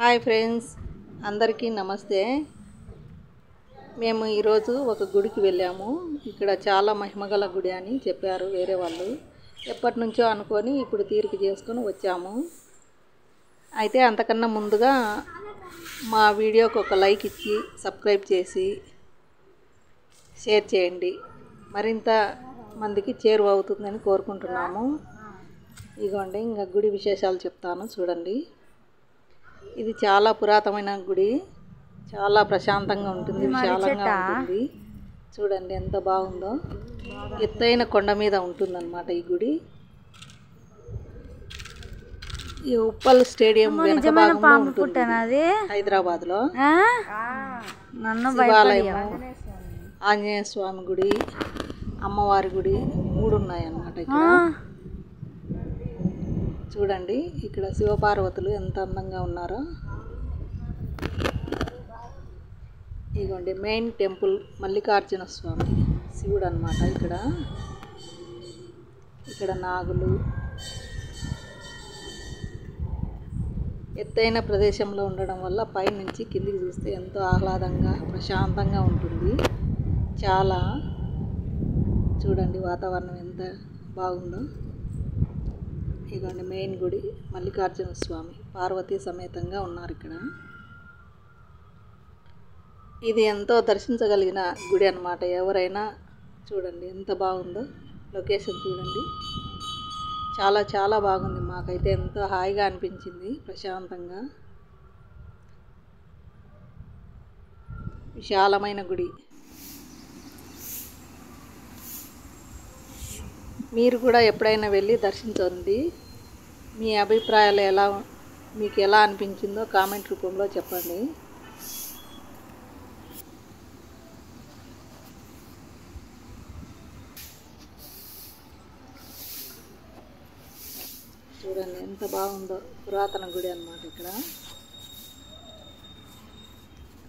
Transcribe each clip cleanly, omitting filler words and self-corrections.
Hi friends, అందరికీ నమస్తే. మేము ఈరోజు ఒక గుడికి వెళ్ళాము. ఇక్కడ చాలా మహిమగల గుడి అని చెప్పారు వేరే వాళ్ళు. ఎప్పటి నుంచో అనుకొని ఇప్పుడు తీరిక చేసుకొని వచ్చాము. అయితే అంతకన్నా ముందుగా మా వీడియోకి ఒక లైక్ ఇచ్చి సబ్స్క్రైబ్ చేసి షేర్ చేయండి. మరింత మందికి చేరువ అవుతుందని కోరుకుంటున్నాము. ఇదిగోండి, ఇంకా గుడి విశేషాలు చెప్తాను చూడండి. ఇది చాలా పురాతనమైన గుడి, చాలా ప్రశాంతంగా ఉంటుంది, విశాలంగా ఉంటుంది. చూడండి ఎంత బాగుందో. ఎత్తైన కొండ మీద ఉంటుందన్నమాట ఈ గుడి. ఈ ఉప్పల్ స్టేడియం వెనక భాగంలో ఉంటుంది, హైదరాబాద్లో. శివాలయం, ఆంజనేయ స్వామి గుడి, అమ్మవారి గుడి 3 ఉన్నాయన్నమాట ఇక్కడ. చూడండి ఇక్కడ శివపార్వతులు ఎంత అందంగా ఉన్నారో. ఇదిగోండి మెయిన్ టెంపుల్ మల్లికార్జున స్వామి శివుడు అన్నమాట. ఇక్కడ నాగులు. ఎత్తైన ప్రదేశంలో ఉండడం వల్ల పైనుంచి కిందికి చూస్తే ఎంతో ఆహ్లాదంగా ప్రశాంతంగా ఉంటుంది. చాలా చూడండి వాతావరణం ఎంత బాగుందో. ఇదిగోండి మెయిన్ గుడి మల్లికార్జున స్వామి పార్వతీ సమేతంగా ఉన్నారు ఇక్కడ. ఇది ఎంతో దర్శించగలిగిన గుడి అన్నమాట. ఎవరైనా చూడండి ఎంత బాగుందో. లొకేషన్ చూడండి, చాలా చాలా బాగుంది. మాకైతే ఎంతో హాయిగా అనిపించింది, ప్రశాంతంగా. విశాలమైన గుడి. మీరు కూడా ఎప్పుడైనా వెళ్ళి దర్శించండి. మీ అభిప్రాయాలు మీకు ఎలా అనిపించిందో కామెంట్ రూపంలో చెప్పండి. చూడండి ఎంత బాగుందో. పురాతన గుడి అన్నమాట.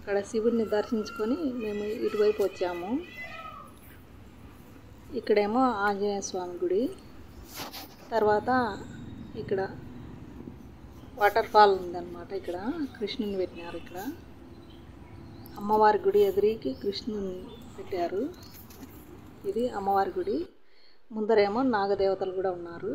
ఇక్కడ శివుడిని దర్శించుకొని మేము ఇటువైపు వచ్చాము. ఇక్కడేమో ఆంజనేయ స్వామి గుడి. తర్వాత ఇక్కడ వాటర్ ఫాల్ ఉందన్నమాట. ఇక్కడ కృష్ణుని పెట్టినారు. ఇక్కడ అమ్మవారి గుడి ఎదురికి కృష్ణుని పెట్టారు. ఇది అమ్మవారి గుడి. ముందరేమో నాగదేవతలు కూడా ఉన్నారు.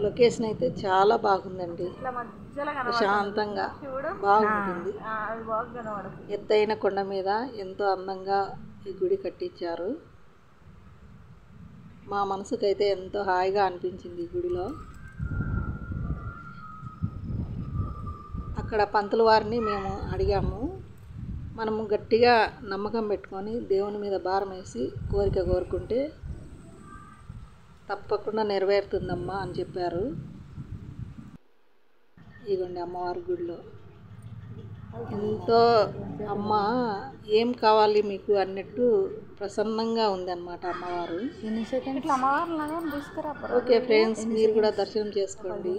లొకేషన్ అయితే చాలా బాగుందండి, ప్రశాంతంగా బాగుంటుంది. ఎత్తైన కొండ మీద ఎంతో అందంగా ఈ గుడి కట్టించారు. మా మనసుకైతే ఎంతో హాయిగా అనిపించింది ఈ గుడిలో. అక్కడ పంతుల వారిని మేము అడిగాము. మనము గట్టిగా నమ్మకం పెట్టుకొని దేవుని మీద భారం వేసి కోరిక కోరుకుంటే తప్పకుండా నెరవేరుతుందమ్మా అని చెప్పారు. ఇదిగోండి అమ్మవారి గుడిలో ఎంతో అమ్మ ఏం కావాలి మీకు అన్నట్టు ప్రసన్నంగా ఉందన్నమాట అమ్మవారు. ఓకే ఫ్రెండ్స్, మీరు కూడా దర్శనం చేసుకోండి.